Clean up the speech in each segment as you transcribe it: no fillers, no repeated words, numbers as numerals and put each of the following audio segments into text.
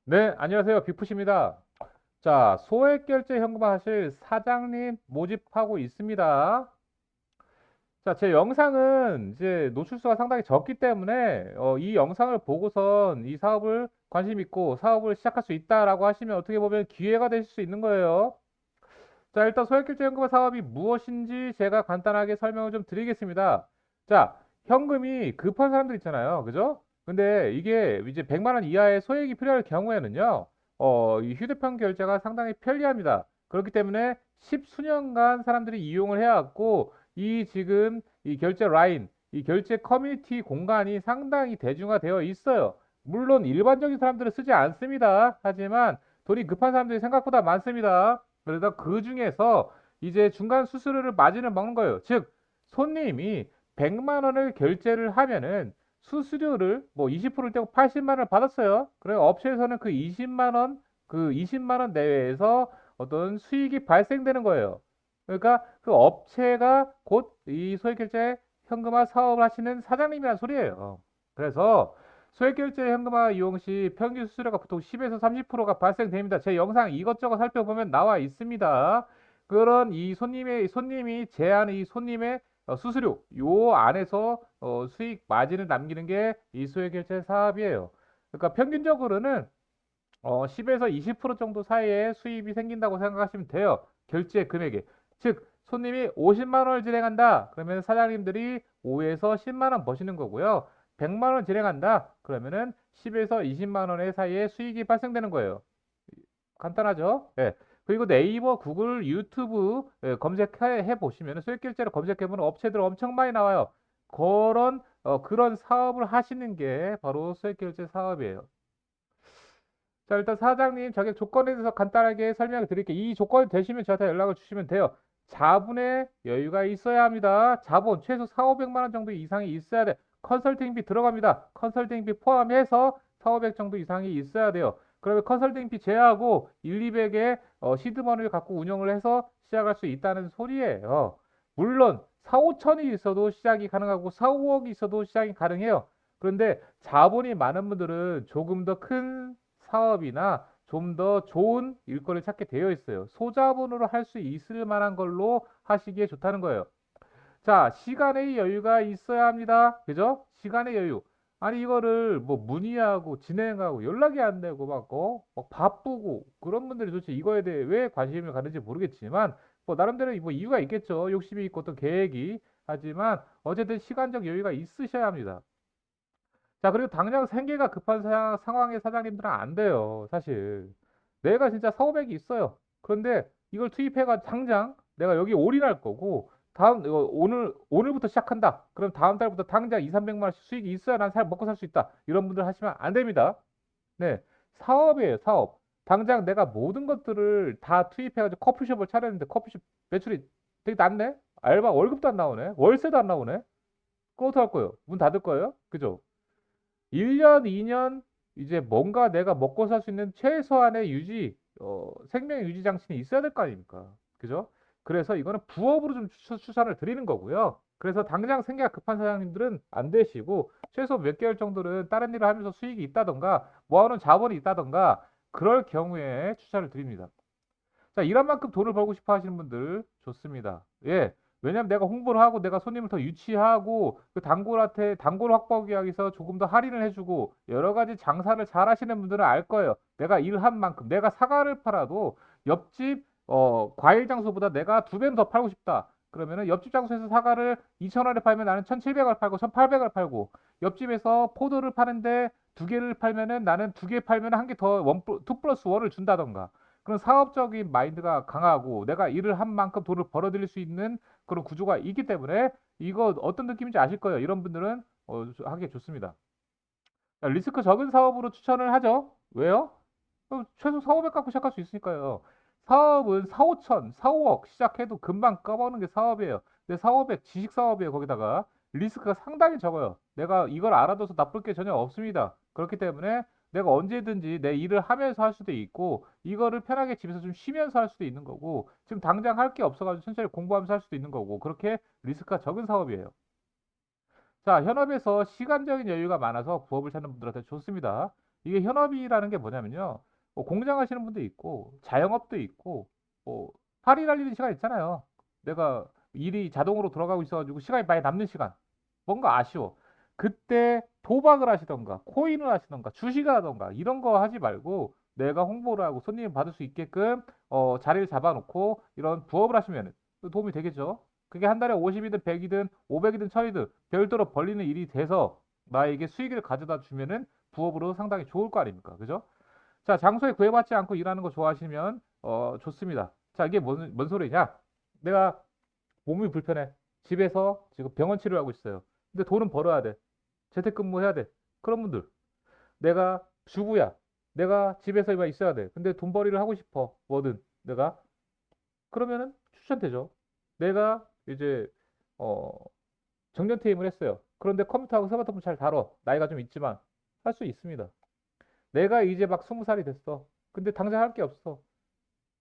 네, 안녕하세요. 빅푸시입니다. 자, 소액결제 현금화하실 사장님 모집하고 있습니다. 자, 제 영상은 이제 노출수가 상당히 적기 때문에 이 영상을 보고선 이 사업을 관심 있고 사업을 시작할 수 있다라고 하시면 어떻게 보면 기회가 되실 수 있는 거예요. 자, 일단 소액결제 현금화 사업이 무엇인지 제가 간단하게 설명을 좀 드리겠습니다. 자, 현금이 급한 사람들 있잖아요. 그죠? 근데 이게 이제 100만 원 이하의 소액이 필요할 경우에는요, 이 휴대폰 결제가 상당히 편리합니다. 그렇기 때문에 십수년간 사람들이 이용을 해왔고, 이 지금 이 결제 라인, 이 결제 커뮤니티 공간이 상당히 대중화되어 있어요. 물론 일반적인 사람들은 쓰지 않습니다. 하지만 돈이 급한 사람들이 생각보다 많습니다. 그래서 그 중에서 이제 중간 수수료를 마진을 먹는 거예요. 즉, 손님이 100만 원을 결제를 하면은 수수료를 뭐 20%를 떼고 80만 원을 받았어요. 그래 업체에서는 그 20만 원, 그 20만 원 내외에서 어떤 수익이 발생되는 거예요. 그러니까 그 업체가 곧 이 소액결제 현금화 사업을 하시는 사장님이란 소리예요. 그래서 소액결제 현금화 이용 시 평균 수수료가 보통 10에서 30%가 발생됩니다. 제 영상 이것저것 살펴보면 나와 있습니다. 그런 이 손님이 제한 이 손님의 수수료 요 안에서 수익 마진을 남기는 게 이 소액결제 사업이에요. 그러니까 평균적으로는 10에서 20% 정도 사이에 수입이 생긴다고 생각하시면 돼요. 결제 금액에. 즉, 손님이 50만 원을 진행한다. 그러면 사장님들이 5에서 10만 원 버시는 거고요. 100만 원 진행한다. 그러면은 10에서 20만 원의 사이에 수익이 발생되는 거예요. 간단하죠? 예. 그리고 네이버, 구글, 유튜브 검색해 보시면 수익결제로 검색해 보면 업체들 엄청 많이 나와요. 그런 사업을 하시는 게 바로 수익결제 사업이에요. 자, 일단 사장님 자격 조건에 대해서 간단하게 설명을 드릴게요. 이 조건이 되시면 저한테 연락을 주시면 돼요. 자본의 여유가 있어야 합니다. 자본 최소 4, 500만 원 정도 이상이 있어야 돼. 컨설팅비 들어갑니다. 컨설팅비 포함해서 4, 500 정도 이상이 있어야 돼요. 그러면 컨설팅비 제외하고 1, 200의 시드머니를 갖고 운영을 해서 시작할 수 있다는 소리예요. 물론 4, 5천이 있어도 시작이 가능하고 4, 5억이 있어도 시작이 가능해요. 그런데 자본이 많은 분들은 조금 더큰 사업이나 좀 더 좋은 일거리를 찾게 되어 있어요. 소자본으로 할 수 있을 만한 걸로 하시기에 좋다는 거예요. 자, 시간의 여유가 있어야 합니다. 그죠? 시간의 여유. 아니, 이거를 뭐 문의하고 진행하고 연락이 안 되고 막 바쁘고 그런 분들이 도대체 이거에 대해 왜 관심을 가는지 모르겠지만 뭐 나름대로 뭐 이유가 있겠죠. 욕심이 있고 또 계획이. 하지만 어쨌든 시간적 여유가 있으셔야 합니다. 자, 그리고 당장 생계가 급한 상황의 사장님들은 안 돼요, 사실. 내가 진짜 사오백이 있어요. 그런데 이걸 투입해가 당장 내가 여기 올인할 거고, 오늘부터 시작한다. 그럼 다음 달부터 당장 2, 300만 원씩 수익이 있어야 난 먹고 살 수 있다. 이런 분들 하시면 안 됩니다. 네. 사업이에요, 사업. 당장 내가 모든 것들을 다 투입해가지고 커피숍을 차렸는데 커피숍 매출이 되게 낮네? 알바 월급도 안 나오네? 월세도 안 나오네? 그거 어떡할 거예요? 문 닫을 거예요? 그죠? 1년, 2년 이제 뭔가 내가 먹고 살 수 있는 최소한의 생명 유지 장치는 있어야 될 거 아닙니까? 그죠? 그래서 이거는 부업으로 좀 추천을 드리는 거고요. 그래서 당장 생계가 급한 사장님들은 안 되시고 최소 몇 개월 정도는 다른 일을 하면서 수익이 있다던가 모아놓은 자본이 있다던가 그럴 경우에 추천을 드립니다. 자, 일한 만큼 돈을 벌고 싶어 하시는 분들 좋습니다. 예. 왜냐면 내가 홍보를 하고 내가 손님을 더 유치하고 그 단골 확보하기 위해서 조금 더 할인을 해주고 여러 가지 장사를 잘 하시는 분들은 알 거예요. 내가 일한 만큼 내가 사과를 팔아도 옆집 과일 장소보다 내가 두 배는 더 팔고 싶다. 그러면은 옆집 장소에서 사과를 2,000원에 팔면 나는 1,700원 팔고 1,800원 팔고 옆집에서 포도를 파는데 두 개를 팔면은 나는 두 개 팔면 한 개 더 투 플러스 원을 준다던가. 그런 사업적인 마인드가 강하고 내가 일을 한 만큼 돈을 벌어들일 수 있는 그런 구조가 있기 때문에 이거 어떤 느낌인지 아실 거예요. 이런 분들은 하기 좋습니다. 리스크 적은 사업으로 추천을 하죠. 왜요? 최소 4, 500 갖고 시작할 수 있으니까요. 사업은 4, 5천, 4, 5억 시작해도 금방 까버는 게 사업이에요. 근데 4, 500 지식 사업이에요. 거기다가 리스크가 상당히 적어요. 내가 이걸 알아둬서 나쁠 게 전혀 없습니다. 그렇기 때문에 내가 언제든지 내 일을 하면서 할 수도 있고 이거를 편하게 집에서 좀 쉬면서 할 수도 있는 거고 지금 당장 할 게 없어가지고 천천히 공부하면서 할 수도 있는 거고 그렇게 리스크가 적은 사업이에요. 자, 현업에서 시간적인 여유가 많아서 부업을 찾는 분들한테 좋습니다. 이게 현업이라는 게 뭐냐면요. 뭐 공장 하시는 분도 있고, 자영업도 있고, 뭐, 파리 날리는 시간 있잖아요. 내가 일이 자동으로 돌아가고 있어가지고 시간이 많이 남는 시간. 뭔가 아쉬워. 그때 도박을 하시던가, 코인을 하시던가, 주식을 하던가, 이런 거 하지 말고, 내가 홍보를 하고 손님을 받을 수 있게끔, 자리를 잡아놓고, 이런 부업을 하시면 도움이 되겠죠. 그게 한 달에 50이든 100이든 500이든 1000이든 별도로 벌리는 일이 돼서 나에게 수익을 가져다 주면은 부업으로 상당히 좋을 거 아닙니까? 그죠? 자, 장소에 구애받지 않고 일하는 거 좋아하시면 좋습니다. 자, 이게 뭔 소리냐? 내가 몸이 불편해. 집에서 지금 병원 치료하고 있어요. 근데 돈은 벌어야 돼. 재택근무해야 돼. 그런 분들. 내가 주부야. 내가 집에서 있어야 돼. 근데 돈벌이를 하고 싶어. 뭐든 내가 그러면은 추천되죠. 내가 이제 어 정년 퇴임을 했어요. 그런데 컴퓨터하고 스마트폰 잘 다뤄. 나이가 좀 있지만 할 수 있습니다. 내가 이제 막 20살이 됐어. 근데 당장 할 게 없어.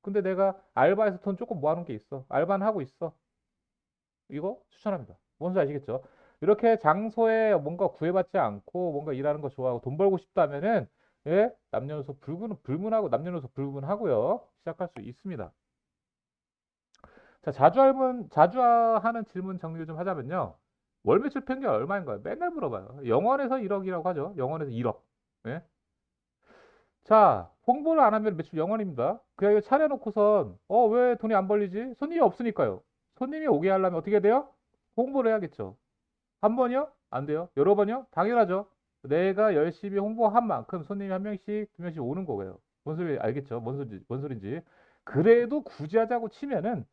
근데 내가 알바에서 돈 조금 모아놓은 게 있어. 알바는 하고 있어. 이거 추천합니다. 뭔지 아시겠죠? 이렇게 장소에 뭔가 구애받지 않고 뭔가 일하는 거 좋아하고 돈 벌고 싶다면은 예, 남녀노소 불문하고 남녀노소 불문하고요. 시작할 수 있습니다. 자, 자주 하는 질문 정리를 좀 하자면요. 월 매출 평균 얼마인가요? 맨날 물어봐요. 영원에서 1억이라고 하죠. 영원에서 1억. 예? 자, 홍보를 안 하면 매출 0원입니다. 그냥 이거 차려놓고선, 왜 돈이 안 벌리지? 손님이 없으니까요. 손님이 오게 하려면 어떻게 돼요? 홍보를 해야겠죠. 한 번이요? 안 돼요. 여러 번이요? 당연하죠. 내가 열심히 홍보한 만큼 손님이 한 명씩, 두 명씩 오는 거예요. 뭔 소리 알겠죠? 뭔 소리인지. 그래도 굳이 하자고 치면은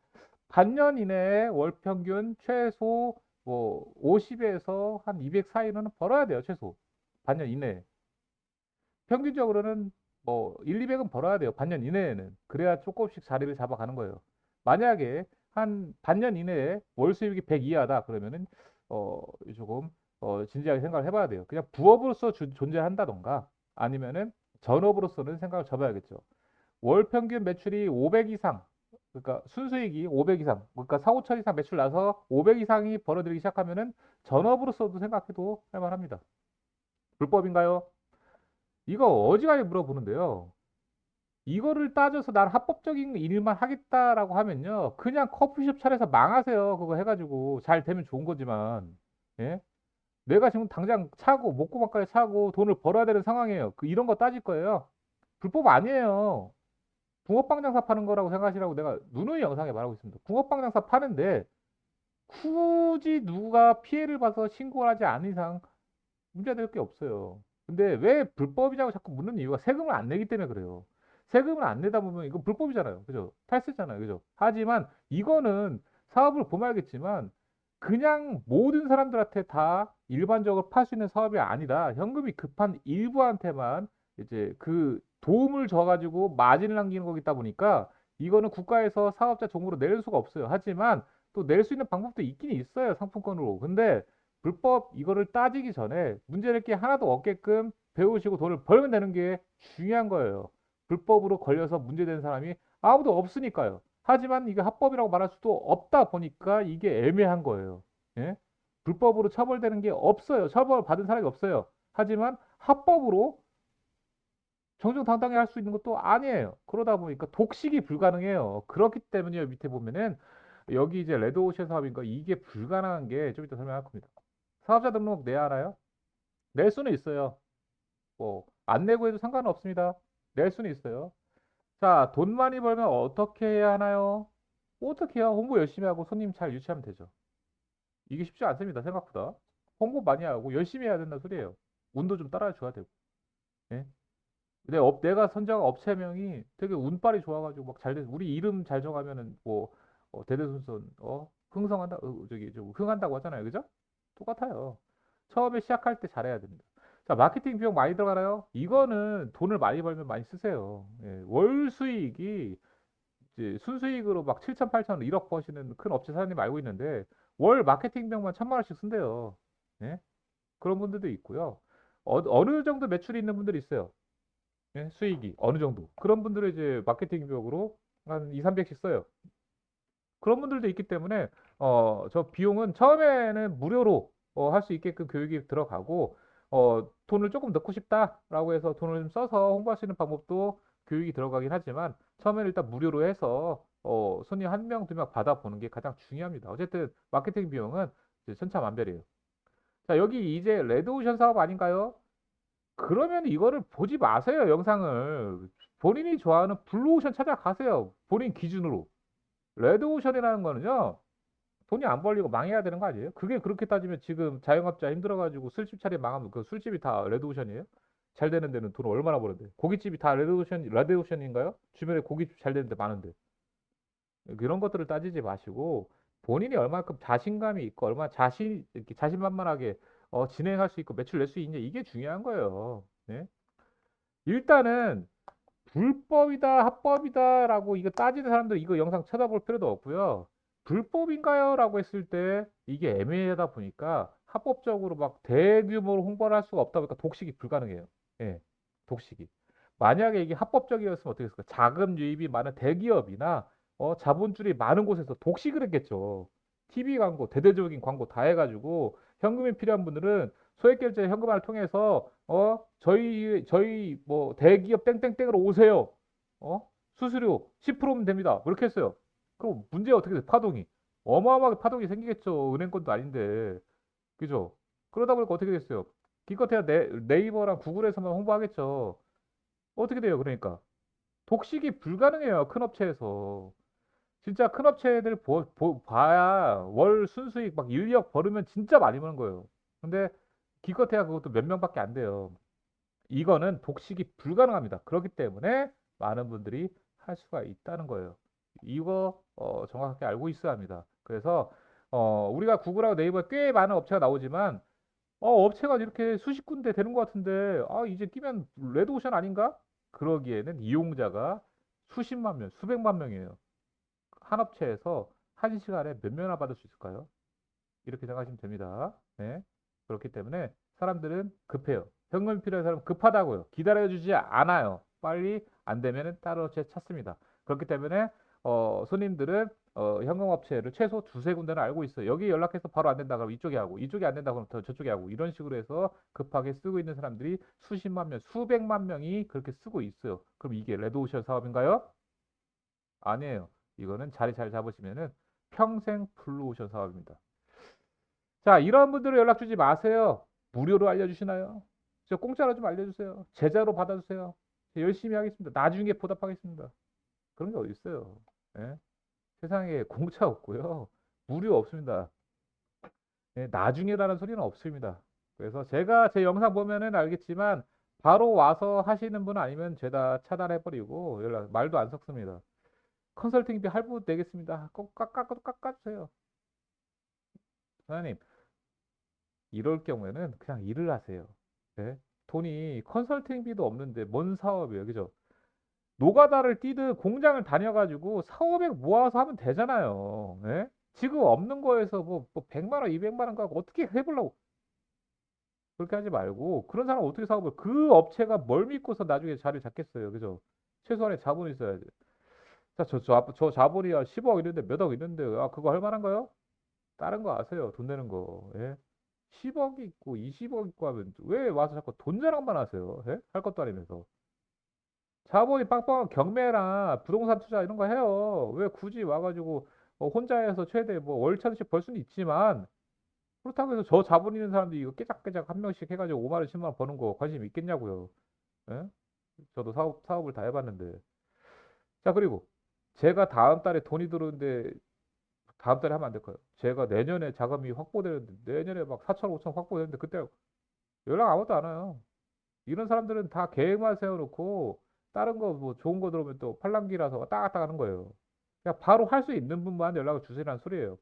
반년 이내에 월 평균 최소 뭐 50에서 한 200 사이는 벌어야 돼요, 최소. 반년 이내에. 평균적으로는 뭐 1, 200은 벌어야 돼요. 반년 이내에는. 그래야 조금씩 자리를 잡아가는 거예요. 만약에 한 반년 이내에 월 수입이 100 이하다 그러면은 조금 진지하게 생각을 해봐야 돼요. 그냥 부업으로서 존재한다던가 아니면은 전업으로서는 생각을 접어야겠죠. 월 평균 매출이 500 이상, 그러니까 순수익이 500 이상, 그러니까 4, 5천 이상 매출 나서 500 이상이 벌어들이기 시작하면은 전업으로서도 생각해도 할 만합니다. 불법인가요? 이거 어지간히 물어보는데요. 이거를 따져서 난 합법적인 일만 하겠다라고 하면요. 그냥 커피숍 차려서 망하세요. 그거 해가지고 잘 되면 좋은 거지만, 예? 내가 지금 당장 차고 목구멍까지 차고 돈을 벌어야 되는 상황이에요. 이런 거 따질 거예요. 불법 아니에요. 붕어빵 장사 파는 거라고 생각하시라고 내가 누누이 영상에 말하고 있습니다. 붕어빵 장사 파는데 굳이 누가 피해를 봐서 신고를 하지 않은 이상 문제될 게 없어요. 근데 왜 불법이냐고 자꾸 묻는 이유가 세금을 안 내기 때문에 그래요. 세금을 안 내다 보면 이거 불법이잖아요. 그죠? 탈세잖아요. 그죠? 하지만 이거는 사업을 보면 알겠지만 그냥 모든 사람들한테 다 일반적으로 팔 수 있는 사업이 아니다. 현금이 급한 일부한테만 이제 그 도움을 줘가지고 마진을 남기는 거기다 보니까 이거는 국가에서 사업자 종으로 낼 수가 없어요. 하지만 또 낼 수 있는 방법도 있긴 있어요. 상품권으로. 근데 불법 이거를 따지기 전에 문제될 게 하나도 없게끔 배우시고 돈을 벌면 되는 게 중요한 거예요. 불법으로 걸려서 문제되는 사람이 아무도 없으니까요. 하지만 이게 합법이라고 말할 수도 없다 보니까 이게 애매한 거예요. 예? 불법으로 처벌되는 게 없어요. 처벌 받은 사람이 없어요. 하지만 합법으로 정정당당히 할 수 있는 것도 아니에요. 그러다 보니까 독식이 불가능해요. 그렇기 때문에 밑에 보면은 여기 이제 레드오션 사업인가 이게 불가능한 게 좀 이따 설명할 겁니다. 사업자 등록 내야 하나요? 낼 수는 있어요. 뭐, 안 내고 해도 상관은 없습니다. 낼 수는 있어요. 자, 돈 많이 벌면 어떻게 해야 하나요? 어떻게 해요? 홍보 열심히 하고 손님 잘 유치하면 되죠. 이게 쉽지 않습니다. 생각보다. 홍보 많이 하고 열심히 해야 된다는 소리예요. 운도 좀 따라줘야 되고. 예? 근데 내가 선정한 업체명이 되게 운빨이 좋아가지고 막 잘 돼. 우리 이름 잘 정하면은 뭐 대대손손 흥성한다 저기 좀 흥한다고 하잖아요. 그죠? 똑같아요. 처음에 시작할 때 잘해야 됩니다. 자, 마케팅 비용 많이 들어가나요? 이거는 돈을 많이 벌면 많이 쓰세요. 예, 월 수익이 이제 순수익으로 막 7천, 8천, 1억 버시는 큰 업체 사장님 알고 있는데 월 마케팅 비용만 1,000만 원씩 쓴대요. 예? 그런 분들도 있고요. 어느 정도 매출이 있는 분들이 있어요. 예? 수익이 어느 정도. 그런 분들은 이제 마케팅 비용으로 한 2, 300씩 써요. 그런 분들도 있기 때문에 저 비용은 처음에는 무료로 할 수 있게끔 교육이 들어가고 돈을 조금 넣고 싶다라고 해서 돈을 좀 써서 홍보할 수 있는 방법도 교육이 들어가긴 하지만 처음에는 일단 무료로 해서 손님 한 명, 두 명 받아보는 게 가장 중요합니다. 어쨌든 마케팅 비용은 이제 천차만별이에요. 자, 여기 이제 레드오션 사업 아닌가요? 그러면 이거를 보지 마세요, 영상을. 본인이 좋아하는 블루오션 찾아가세요. 본인 기준으로. 레드오션이라는 거는요, 돈이 안 벌리고 망해야 되는 거 아니에요? 그게 그렇게 따지면 지금 자영업자 힘들어가지고 술집 차리 망하면 그 술집이 다 레드오션이에요? 잘 되는 데는 돈 얼마나 버는데? 고깃집이 다 레드오션인가요? 주변에 고깃집 잘 되는 데 많은데. 그런 것들을 따지지 마시고 본인이 얼마큼 자신감이 있고 얼마나 이렇게 자신만만하게 진행할 수 있고 매출 낼 수 있냐 이게 중요한 거예요. 네? 일단은 불법이다, 합법이다라고 이거 따지는 사람들 이거 영상 쳐다볼 필요도 없고요. 불법인가요? 라고 했을 때 이게 애매하다 보니까 합법적으로 막 대규모로 홍보를 할 수가 없다 보니까 독식이 불가능해요. 예, 독식이. 만약에 이게 합법적이었으면 어떻게 했을까? 자금 유입이 많은 대기업이나 자본줄이 많은 곳에서 독식을 했겠죠. TV 광고, 대대적인 광고 다 해가지고 현금이 필요한 분들은 소액결제 현금화를 통해서 저희 뭐 대기업 땡땡땡으로 오세요. 수수료 10%면 됩니다. 뭐 이렇게 했어요. 그럼 문제 어떻게 돼? 파동이 어마어마하게 파동이 생기겠죠. 은행권도 아닌데, 그죠? 그러다 보니까 어떻게 됐어요? 기껏해야 네이버랑 구글에서만 홍보하겠죠. 어떻게 돼요? 그러니까 독식이 불가능해요. 큰 업체에서. 진짜 큰 업체들 봐야 월 순수익 막 1, 2억 벌으면 진짜 많이 버는 거예요. 근데 기껏해야 그것도 몇 명밖에 안 돼요. 이거는 독식이 불가능합니다. 그렇기 때문에 많은 분들이 할 수가 있다는 거예요. 이거 정확하게 알고 있어야 합니다. 그래서 우리가 구글하고 네이버에 꽤 많은 업체가 나오지만 업체가 이렇게 수십 군데 되는 것 같은데 이제 끼면 레드오션 아닌가? 그러기에는 이용자가 수십만 명, 수백만 명이에요. 한 업체에서 한 시간에 몇 명이나 받을 수 있을까요? 이렇게 생각하시면 됩니다. 네. 그렇기 때문에 사람들은 급해요. 현금이 필요한 사람은 급하다고요. 기다려주지 않아요. 빨리 안 되면 따로 업체 찾습니다. 그렇기 때문에 손님들은 현금 업체를 최소 두세 군데는 알고 있어요. 여기 연락해서 바로 안 된다 그러면 이쪽에 하고 이쪽이 안 된다 그러면 더 저쪽에 하고 이런 식으로 해서 급하게 쓰고 있는 사람들이 수십만 명, 수백만 명이 그렇게 쓰고 있어요. 그럼 이게 레드오션 사업인가요? 아니에요. 이거는 자리 잘 잡으시면은 평생 블루오션 사업입니다. 자, 이런 분들은 연락 주지 마세요. 무료로 알려주시나요? 저 공짜로 좀 알려주세요. 제자로 받아주세요. 열심히 하겠습니다. 나중에 보답하겠습니다. 그런 게 어디 있어요? 예? 세상에 공짜 없고요. 무료 없습니다. 예, 나중에라는 소리는 없습니다. 그래서 제가 제 영상 보면은 알겠지만 바로 와서 하시는 분 아니면 죄다 차단해버리고 연락 말도 안 섞습니다. 컨설팅비 할부 내겠습니다. 꼭 깎아주세요. 사장님, 이럴 경우에는 그냥 일을 하세요. 네? 돈이 컨설팅비도 없는데 뭔 사업이에요, 그죠? 노가다를 뛰든 공장을 다녀가지고 4,500 모아서 하면 되잖아요. 네? 지금 없는 거에서 뭐 100만 원, 200만 원 갖고 어떻게 해보려고 그렇게 하지 말고 그런 사람 어떻게 사업을 그 업체가 뭘 믿고서 나중에 자리를 잡겠어요, 그죠? 최소한의 자본이 있어야지. 자, 저 자본이 10억 있는데 몇 억 있는데 그거 할 만한가요? 다른 거 아세요? 돈 내는 거. 예? 10억 있고 20억 있고 하면 왜 와서 자꾸 돈 자랑만 하세요? 예? 할 것도 아니면서. 자본이 빵빵한 경매나 부동산 투자 이런 거 해요. 왜 굳이 와가지고 혼자 해서 최대 뭐 월천씩 벌 수는 있지만 그렇다고 해서 저 자본 있는 사람들이 이거 깨작깨작 한 명씩 해가지고 5만 원, 10만 원 버는 거 관심 있겠냐고요. 예? 저도 사업을 다 해봤는데. 자, 그리고 제가 다음 달에 돈이 들어오는데 다음 달에 하면 안 될까요? 제가 내년에 자금이 확보되는데 내년에 막 4천, 5천 확보되는데 그때 연락 아무도 안 와요. 이런 사람들은 다 계획만 세워놓고 다른 거 뭐 좋은 거 들어오면 또 팔랑귀라서 왔다 갔다 하는 거예요. 그냥 바로 할 수 있는 분만 연락을 주세요라는 소리예요.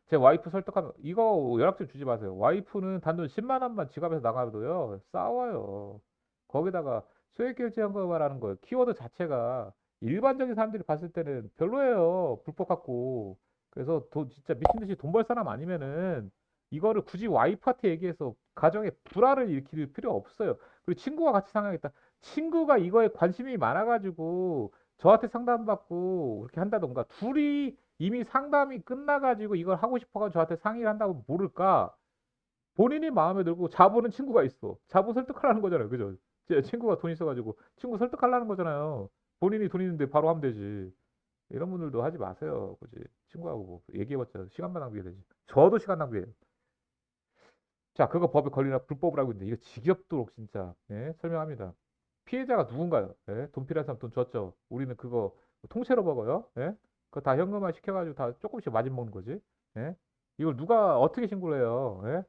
제 와이프 설득하면 이거 연락 좀 주지 마세요. 와이프는 단돈 10만 원만 지갑에서 나가도요 싸워요. 거기다가 소액결제 현금화라는 거예요. 키워드 자체가 일반적인 사람들이 봤을 때는 별로예요. 불법 같고. 그래서 진짜 미친 듯이 돈 벌 사람 아니면은 이거를 굳이 와이프한테 얘기해서 가정에 불화를 일으킬 필요 없어요. 그리고 친구가 같이 상황했다. 친구가 이거에 관심이 많아가지고 저한테 상담받고 그렇게 한다던가 둘이 이미 상담이 끝나가지고 이걸 하고 싶어가지고 저한테 상의를 한다고 모를까? 본인이 마음에 들고 자보는 친구가 있어. 자보 설득하라는 거잖아요. 그죠? 제 친구가 돈 있어가지고 친구 설득하려는 거잖아요. 본인이 돈 있는데 바로 하면 되지. 이런 분들도 하지 마세요. 굳이 친구하고 뭐 얘기해봤자 시간만 낭비되지. 저도 시간 낭비해요. 자, 그거 법에 걸리나 불법을 하고 있는데 이거 지겹도록 진짜 설명합니다. 피해자가 누군가요? 돈 필요한 사람 돈 줬죠. 우리는 그거 통째로 먹어요. 그거 다 현금화 시켜가지고 다 조금씩 마진 먹는 거지. 예? 이걸 누가 어떻게 신고를 해요?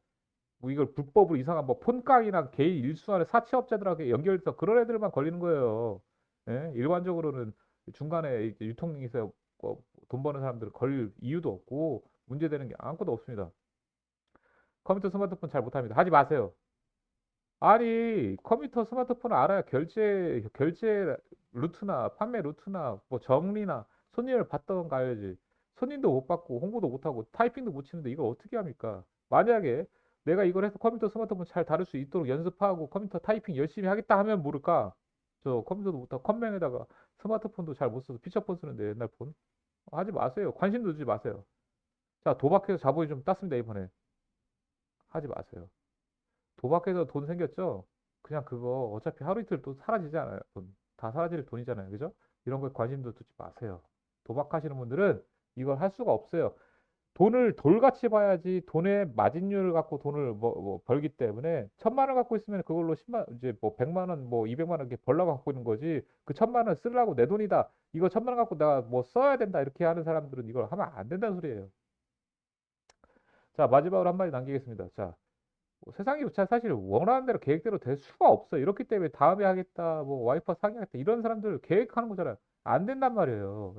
뭐 이걸 불법으로 이상한 뭐 폰깡이나 개인 일수하는 사채업자들하고 연결해서 그런 애들만 걸리는 거예요. 일반적으로는 중간에 이제 유통에서 돈 버는 사람들은 걸릴 이유도 없고 문제되는 게 아무것도 없습니다. 컴퓨터 스마트폰 잘 못합니다. 하지 마세요. 아니, 컴퓨터 스마트폰을 알아야 결제 루트나 판매 루트나 뭐 정리나 손님을 받던 가야지. 손님도 못 받고 홍보도 못 하고 타이핑도 못 치는데 이걸 어떻게 합니까? 만약에 내가 이걸 해서 컴퓨터 스마트폰 잘 다룰 수 있도록 연습하고 컴퓨터 타이핑 열심히 하겠다 하면 모를까? 저 컴퓨터도 못하고 컴맹에다가 스마트폰도 잘 못 써서 피처폰 쓰는데 옛날 폰. 하지 마세요. 관심도 주지 마세요. 자, 도박해서 자본이 좀 땄습니다, 이번에. 하지 마세요. 도박해서 돈 생겼죠? 그냥 그거 어차피 하루 이틀 또 사라지지 않아요. 돈. 다 사라질 돈이잖아요. 그죠? 이런 거에 관심도 두지 마세요. 도박하시는 분들은 이걸 할 수가 없어요. 돈을 돌같이 봐야지 돈의 마진율을 갖고 돈을 뭐 벌기 때문에 1,000만 원 갖고 있으면 그걸로 10만 이제 뭐 100만 원 뭐 200만 원 이렇게 벌려고 갖고 있는 거지. 그 1,000만 원 쓰려고 내 돈이다. 이거 1,000만 원 갖고 내가 뭐 써야 된다. 이렇게 하는 사람들은 이걸 하면 안 된다는 소리예요. 자, 마지막으로 한 마디 남기겠습니다. 자, 뭐 세상이 잘 사실 원하는 대로 계획대로 될 수가 없어요. 이렇기 때문에 다음에 하겠다, 뭐 와이프 상의하겠다 이런 사람들 계획하는 거잖아요. 안 된단 말이에요.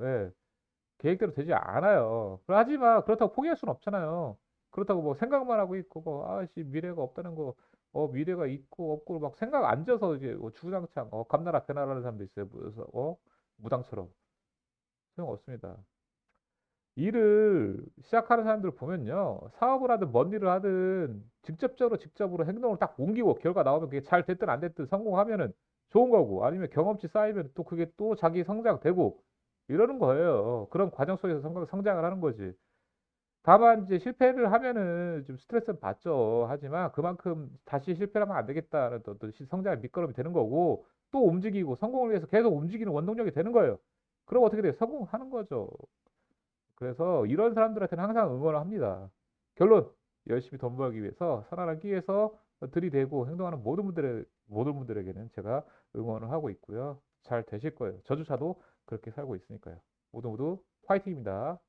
계획대로 되지 않아요. 하지만 그렇다고 포기할 수는 없잖아요. 그렇다고 뭐 생각만 하고 있고 뭐 아씨 미래가 없다는 거, 미래가 있고 없고 막 생각 안 져서 이제 뭐 주구장창 감나라 배나라는 사람도 있어요. 그래서 무당처럼 소용 없습니다. 일을 시작하는 사람들 보면요. 사업을 하든 뭔 일을 하든 직접적으로 행동을 딱 옮기고 결과 나오면 그게 잘 됐든 안 됐든 성공하면은 좋은 거고 아니면 경험치 쌓이면 또 그게 또 자기 성장되고 이러는 거예요. 그런 과정 속에서 성장을 하는 거지. 다만 이제 실패를 하면은 좀 스트레스는 받죠. 하지만 그만큼 다시 실패를 하면 안 되겠다는 또 성장의 밑거름이 되는 거고 또 움직이고 성공을 위해서 계속 움직이는 원동력이 되는 거예요. 그럼 어떻게 돼요? 성공하는 거죠. 그래서 이런 사람들한테는 항상 응원을 합니다. 결론, 열심히 돈 벌기 위해서 선한 기회에서 들이대고 행동하는 모든 분들에게는 제가 응원을 하고 있고요. 잘 되실 거예요. 저조차도 그렇게 살고 있으니까요. 모두 모두 화이팅입니다.